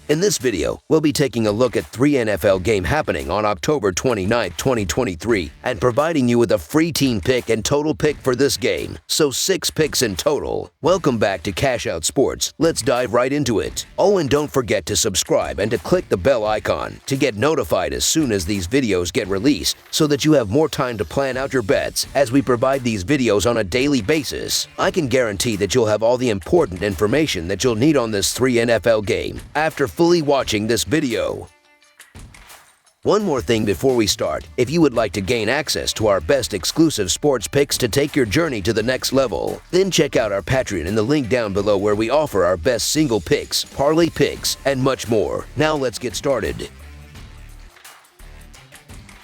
In this video, we'll be taking a look at 3 NFL games happening on October 29, 2023, and providing you with a free team pick and total pick for this game, so 6 picks in total. Welcome back to Cash Out Sports. Let's dive right into it. Oh, and don't forget to subscribe and to click the bell icon to get notified as soon as these videos get released, so that you have more time to plan out your bets as we provide these videos on a daily basis. I can guarantee that you'll have all the important information that you'll need on this 3 NFL game after fully watching this video. One more thing before we start, if you would like to gain access to our best exclusive sports picks to take your journey to the next level, then check out our Patreon in the link down below where we offer our best single picks, parlay picks, and much more. Now let's get started.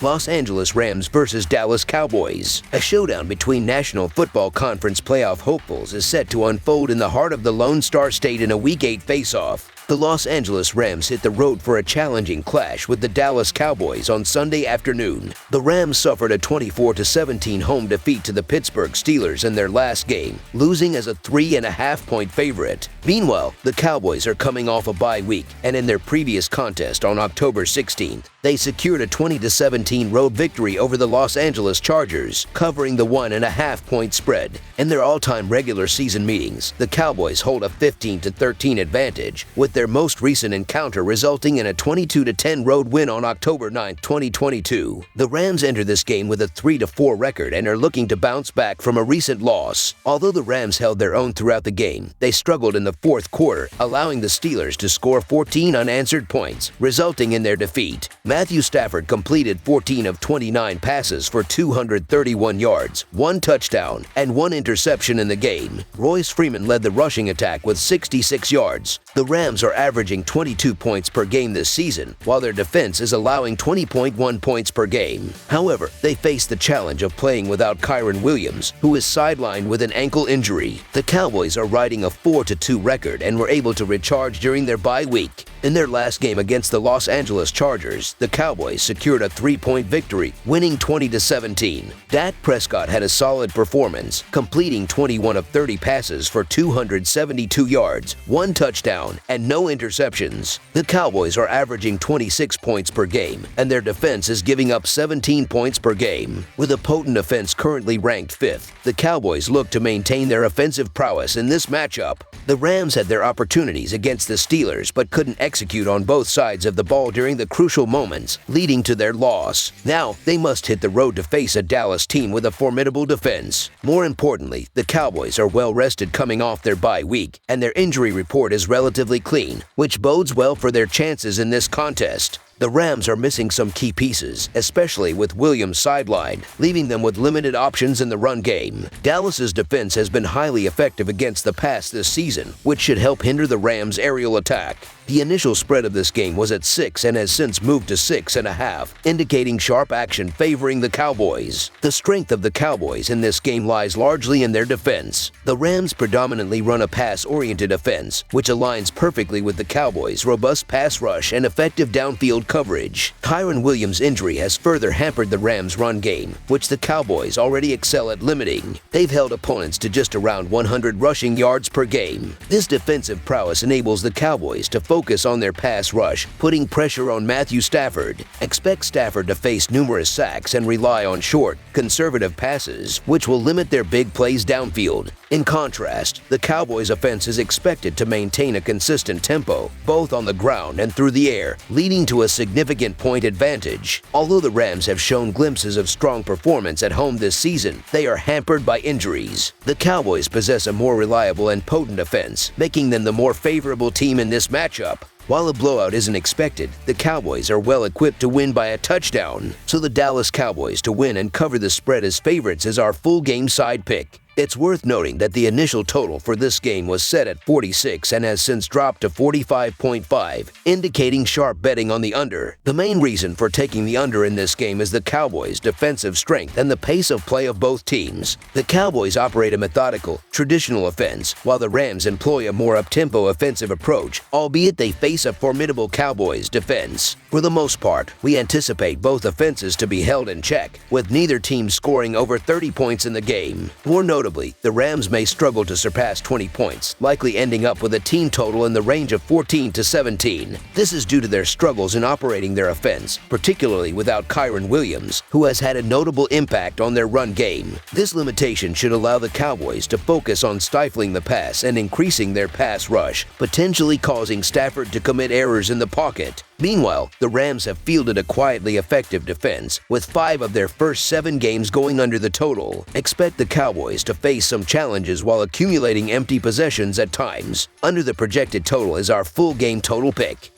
Los Angeles Rams versus Dallas Cowboys. A showdown between National Football Conference playoff hopefuls is set to unfold in the heart of the Lone Star State in a Week 8 face-off. The Los Angeles Rams hit the road for a challenging clash with the Dallas Cowboys on Sunday afternoon. The Rams suffered a 24-17 home defeat to the Pittsburgh Steelers in their last game, losing as a 3.5-point favorite. Meanwhile, the Cowboys are coming off a bye week, and in their previous contest on October 16th, they secured a 20-17 road victory over the Los Angeles Chargers, covering the 1.5-point spread. In their all-time regular season meetings, the Cowboys hold a 15-13 advantage, with their most recent encounter resulting in a 22-10 road win on October 9, 2022. The Rams enter this game with a 3-4 record and are looking to bounce back from a recent loss. Although the Rams held their own throughout the game, they struggled in the fourth quarter, allowing the Steelers to score 14 unanswered points, resulting in their defeat. Matthew Stafford completed 14 of 29 passes for 231 yards, 1 touchdown, and 1 interception in the game. Royce Freeman led the rushing attack with 66 yards. The Rams are averaging 22 points per game this season, while their defense is allowing 20.1 points per game. However, they face the challenge of playing without Kyren Williams, who is sidelined with an ankle injury. The Cowboys are riding a 4-2 record and were able to recharge during their bye week. In their last game against the Los Angeles Chargers, the Cowboys secured a 3-point victory, winning 20-17. Dak Prescott had a solid performance, completing 21 of 30 passes for 272 yards, 1 touchdown, and no interceptions. The Cowboys are averaging 26 points per game, and their defense is giving up 17 points per game. With a potent offense currently ranked 5th, the Cowboys look to maintain their offensive prowess in this matchup. The Rams had their opportunities against the Steelers but couldn't execute on both sides of the ball during the crucial moments, leading to their loss. Now, they must hit the road to face a Dallas team with a formidable defense. More importantly, the Cowboys are well rested coming off their bye week, and their injury report is relatively clean, which bodes well for their chances in this contest. The Rams are missing some key pieces, especially with Williams sidelined, leaving them with limited options in the run game. Dallas's defense has been highly effective against the pass this season, which should help hinder the Rams' aerial attack. The initial spread of this game was at 6 and has since moved to 6.5, indicating sharp action favoring the Cowboys. The strength of the Cowboys in this game lies largely in their defense. The Rams predominantly run a pass-oriented offense, which aligns perfectly with the Cowboys' robust pass rush and effective downfield coverage. Kyren Williams' injury has further hampered the Rams' run game, which the Cowboys already excel at limiting. They've held opponents to just around 100 rushing yards per game. This defensive prowess enables the Cowboys to focus on their pass rush, putting pressure on Matthew Stafford. Expect Stafford to face numerous sacks and rely on short, conservative passes, which will limit their big plays downfield. In contrast, the Cowboys' offense is expected to maintain a consistent tempo, both on the ground and through the air, leading to a significant point advantage. Although the Rams have shown glimpses of strong performance at home this season, they are hampered by injuries. The Cowboys possess a more reliable and potent offense, making them the more favorable team in this matchup. While a blowout isn't expected, the Cowboys are well equipped to win by a touchdown, so the Dallas Cowboys to win and cover the spread as favorites is our full game side pick. It's worth noting that the initial total for this game was set at 46 and has since dropped to 45.5, indicating sharp betting on the under. The main reason for taking the under in this game is the Cowboys' defensive strength and the pace of play of both teams. The Cowboys operate a methodical, traditional offense, while the Rams employ a more up-tempo offensive approach, albeit they face a formidable Cowboys defense. For the most part, we anticipate both offenses to be held in check, with neither team scoring over 30 points in the game. More notably, Notably, the Rams may struggle to surpass 20 points, likely ending up with a team total in the range of 14 to 17. This is due to their struggles in operating their offense, particularly without Kyren Williams, who has had a notable impact on their run game. This limitation should allow the Cowboys to focus on stifling the pass and increasing their pass rush, potentially causing Stafford to commit errors in the pocket. Meanwhile, the Rams have fielded a quietly effective defense, with 5 of their first 7 games going under the total. Expect the Cowboys to face some challenges while accumulating empty possessions at times. Under the projected total is our full game total pick.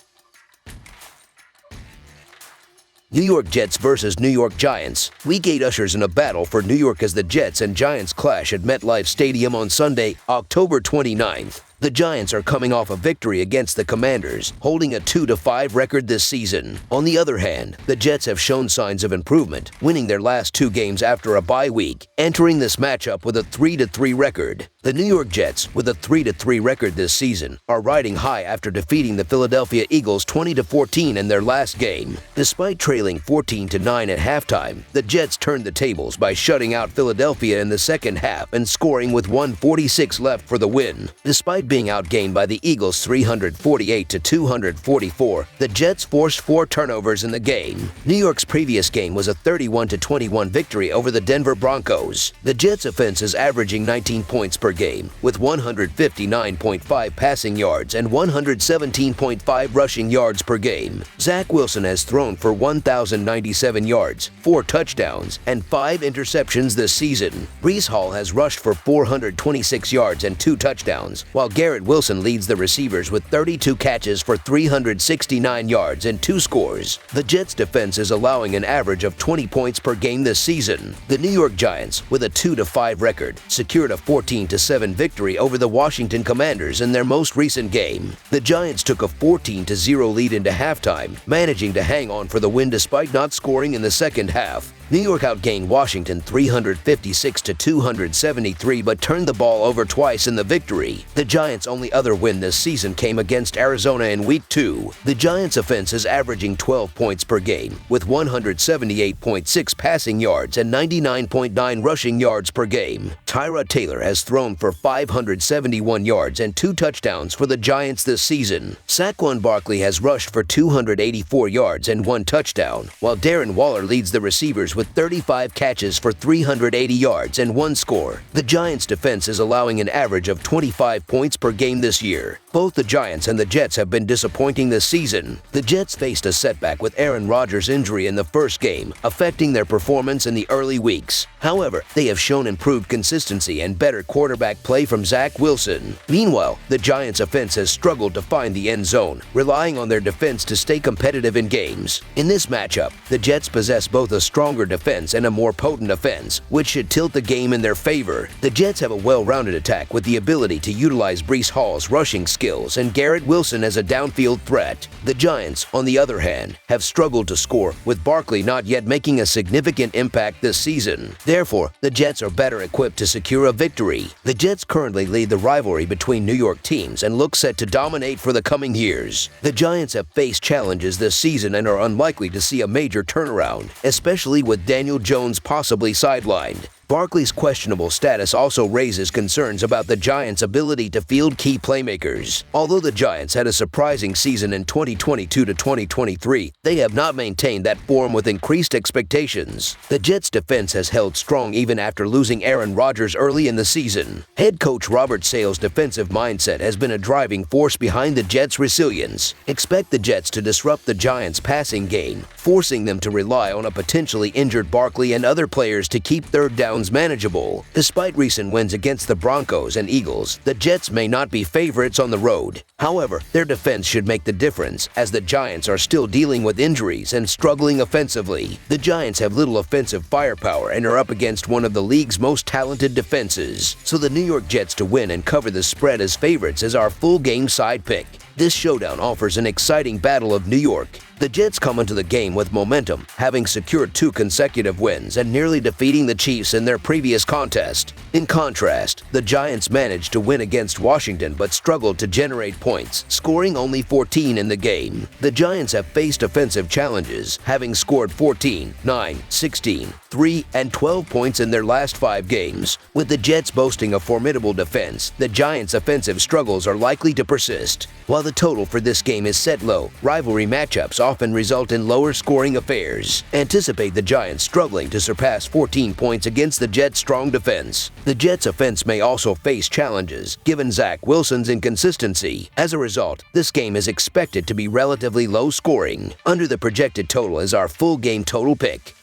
New York Jets versus New York Giants. Week 8 ushers in a battle for New York as the Jets and Giants clash at MetLife Stadium on Sunday, October 29th. The Giants are coming off a victory against the Commanders, holding a 2-5 record this season. On the other hand, the Jets have shown signs of improvement, winning their last 2 games after a bye week, entering this matchup with a 3-3 record. The New York Jets, with a 3-3 record this season, are riding high after defeating the Philadelphia Eagles 20-14 in their last game. Despite trailing 14-9 at halftime, the Jets turned the tables by shutting out Philadelphia in the second half and scoring with 1:46 left for the win. Despite being outgained by the Eagles 348-244, the Jets forced 4 turnovers in the game. New York's previous game was a 31-21 victory over the Denver Broncos. The Jets' offense is averaging 19 points per game, with 159.5 passing yards and 117.5 rushing yards per game. Zach Wilson has thrown for 1,097 yards, 4 touchdowns, and 5 interceptions this season. Breece Hall has rushed for 426 yards and 2 touchdowns, while Garrett Wilson leads the receivers with 32 catches for 369 yards and 2 scores. The Jets' defense is allowing an average of 20 points per game this season. The New York Giants, with a 2-5 record, secured a 14-7 victory over the Washington Commanders in their most recent game. The Giants took a 14-0 lead into halftime, managing to hang on for the win despite not scoring in the second half. New York outgained Washington 356-273 but turned the ball over twice in the victory. The Giants' only other win this season came against Arizona in Week 2. The Giants' offense is averaging 12 points per game, with 178.6 passing yards and 99.9 rushing yards per game. Tyrod Taylor has thrown for 571 yards and 2 touchdowns for the Giants this season. Saquon Barkley has rushed for 284 yards and 1 touchdown, while Darren Waller leads the receivers with 35 catches for 380 yards and 1 score. The Giants' defense is allowing an average of 25 points per game this year. Both the Giants and the Jets have been disappointing this season. The Jets faced a setback with Aaron Rodgers' injury in the first game, affecting their performance in the early weeks. However, they have shown improved consistency and better quarterback play from Zach Wilson. Meanwhile, the Giants' offense has struggled to find the end zone, relying on their defense to stay competitive in games. In this matchup, the Jets possess both a stronger defense and a more potent offense, which should tilt the game in their favor. The Jets have a well-rounded attack with the ability to utilize Breece Hall's rushing skills and Garrett Wilson as a downfield threat. The Giants, on the other hand, have struggled to score, with Barkley not yet making a significant impact this season. Therefore, the Jets are better equipped to secure a victory. The Jets currently lead the rivalry between New York teams and look set to dominate for the coming years. The Giants have faced challenges this season and are unlikely to see a major turnaround, especially with Daniel Jones possibly sidelined. Barkley's questionable status also raises concerns about the Giants' ability to field key playmakers. Although the Giants had a surprising season in 2022 to 2023, they have not maintained that form with increased expectations. The Jets' defense has held strong even after losing Aaron Rodgers early in the season. Head coach Robert Sale's defensive mindset has been a driving force behind the Jets' resilience. Expect the Jets to disrupt the Giants' passing game, forcing them to rely on a potentially injured Barkley and other players to keep third down manageable. Despite recent wins against the Broncos and Eagles, the Jets may not be favorites on the road. However, their defense should make the difference, as the Giants are still dealing with injuries and struggling offensively. The Giants have little offensive firepower and are up against one of the league's most talented defenses, so the New York Jets to win and cover the spread as favorites is our full game side pick. This showdown offers an exciting battle of New York The Jets come into the game with momentum, having secured 2 consecutive wins and nearly defeating the Chiefs in their previous contest. In contrast, the Giants managed to win against Washington but struggled to generate points, scoring only 14 in the game. The Giants have faced offensive challenges, having scored 14, 9, 16, 3, and 12 points in their last 5 games. With the Jets boasting a formidable defense, the Giants' offensive struggles are likely to persist. While the total for this game is set low, rivalry matchups often result in lower scoring affairs. Anticipate the Giants struggling to surpass 14 points against the Jets' strong defense. The Jets' offense may also face challenges, given Zach Wilson's inconsistency. As a result, this game is expected to be relatively low scoring. Under the projected total is our full game total pick.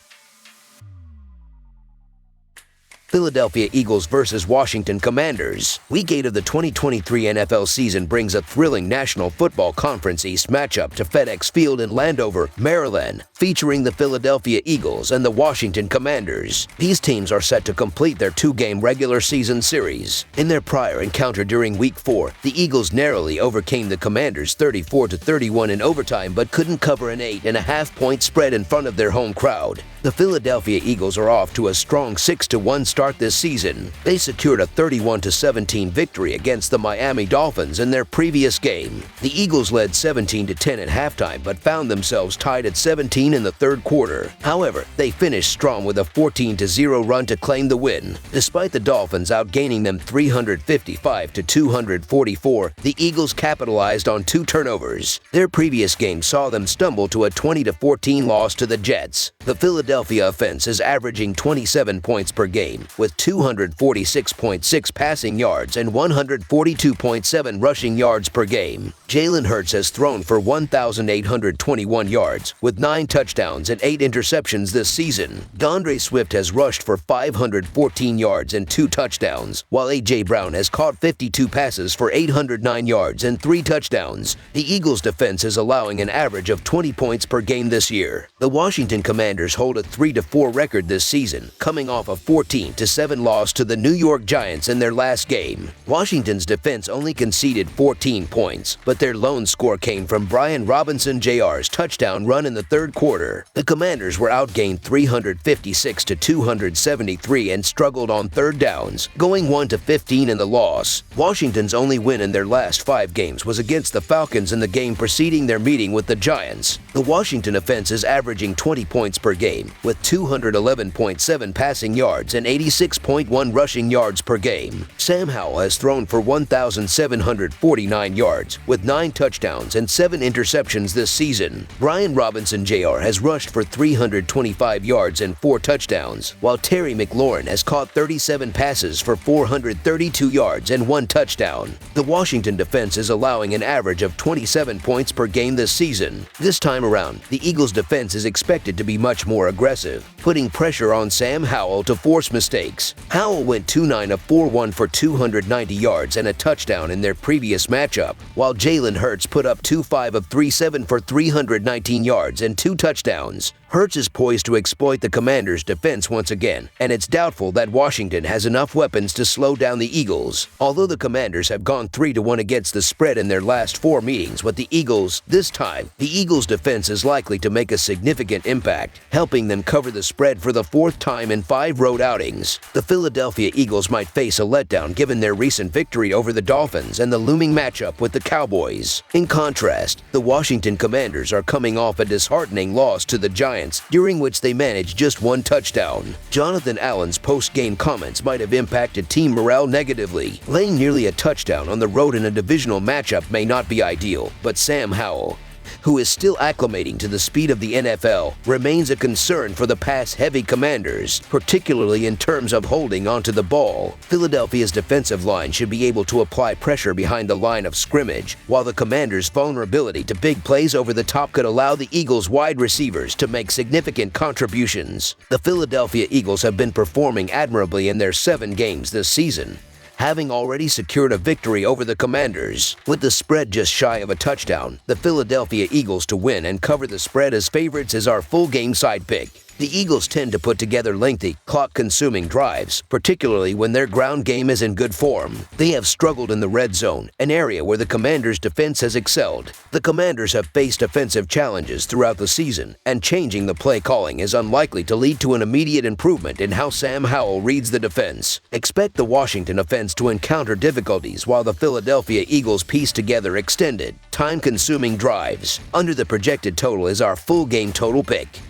Philadelphia Eagles versus Washington Commanders. Week 8 of the 2023 NFL season brings a thrilling National Football Conference East matchup to FedEx Field in Landover, Maryland, featuring the Philadelphia Eagles and the Washington Commanders. These teams are set to complete their 2-game regular season series. In their prior encounter during Week 4, the Eagles narrowly overcame the Commanders 34-31 in overtime but couldn't cover an 8.5-point spread in front of their home crowd. The Philadelphia Eagles are off to a strong 6-1 start this season. They secured a 31-17 victory against the Miami Dolphins in their previous game. The Eagles led 17-10 at halftime but found themselves tied at 17 in the third quarter. However, they finished strong with a 14-0 run to claim the win. Despite the Dolphins outgaining them 355-244, the Eagles capitalized on 2 turnovers. Their previous game saw them stumble to a 20-14 loss to the Jets. The Philadelphia offense is averaging 27 points per game, with 246.6 passing yards and 142.7 rushing yards per game. Jalen Hurts has thrown for 1,821 yards, with 9 touchdowns and 8 interceptions this season. DeAndre Swift has rushed for 514 yards and 2 touchdowns, while A.J. Brown has caught 52 passes for 809 yards and 3 touchdowns. The Eagles' defense is allowing an average of 20 points per game this year. The Washington Commanders hold a 3-4 record this season, coming off a 14-7 loss to the New York Giants in their last game. Washington's defense only conceded 14 points, but their lone score came from Brian Robinson Jr.'s touchdown run in the third quarter. The Commanders were outgained 356-273 and struggled on third downs, going 1-15 in the loss. Washington's only win in their last 5 games was against the Falcons in the game preceding their meeting with the Giants. The Washington offense is averaging 20 points per game, with 211.7 passing yards and 86.1 rushing yards per game. Sam Howell has thrown for 1,749 yards, with 9 touchdowns and 7 interceptions this season. Brian Robinson Jr. has rushed for 325 yards and 4 touchdowns, while Terry McLaurin has caught 37 passes for 432 yards and 1 touchdown. The Washington defense is allowing an average of 27 points per game this season. This time around, the Eagles' defense is expected to be much more aggressive, putting pressure on Sam Howell to force mistakes. Howell went 2-9 of 4-1 for 290 yards and a touchdown in their previous matchup, while Jalen Hurts put up 2-5 of 3-7 for 319 yards and 2 touchdowns. Hurts is poised to exploit the Commanders' defense once again, and it's doubtful that Washington has enough weapons to slow down the Eagles. Although the Commanders have gone 3-1 against the spread in their last 4 meetings with the Eagles, this time, the Eagles' defense is likely to make a significant impact, helping them cover the spread for the 4th time in 5 road outings. The Philadelphia Eagles might face a letdown given their recent victory over the Dolphins and the looming matchup with the Cowboys. In contrast, the Washington Commanders are coming off a disheartening loss to the Giants, during which they managed just 1 touchdown. Jonathan Allen's post-game comments might have impacted team morale negatively. Laying nearly a touchdown on the road in a divisional matchup may not be ideal, but Sam Howell, who is still acclimating to the speed of the NFL, remains a concern for the pass-heavy Commanders, particularly in terms of holding onto the ball. Philadelphia's defensive line should be able to apply pressure behind the line of scrimmage, while the Commanders' vulnerability to big plays over the top could allow the Eagles' wide receivers to make significant contributions. The Philadelphia Eagles have been performing admirably in their 7 games this season, having already secured a victory over the Commanders. With the spread just shy of a touchdown, the Philadelphia Eagles to win and cover the spread as favorites is our full game side pick. The Eagles tend to put together lengthy, clock-consuming drives, particularly when their ground game is in good form. They have struggled in the red zone, an area where the Commanders' defense has excelled. The Commanders have faced offensive challenges throughout the season, and changing the play calling is unlikely to lead to an immediate improvement in how Sam Howell reads the defense. Expect the Washington offense to encounter difficulties while the Philadelphia Eagles piece together extended, time-consuming drives. Under the projected total is our full game total pick.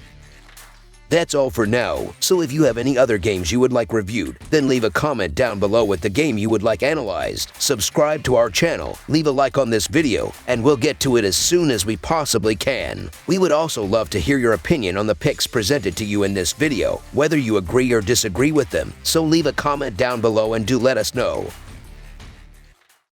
That's all for now, so if you have any other games you would like reviewed, then leave a comment down below with the game you would like analyzed. Subscribe to our channel, leave a like on this video, and we'll get to it as soon as we possibly can. We would also love to hear your opinion on the picks presented to you in this video, whether you agree or disagree with them, so leave a comment down below and do let us know.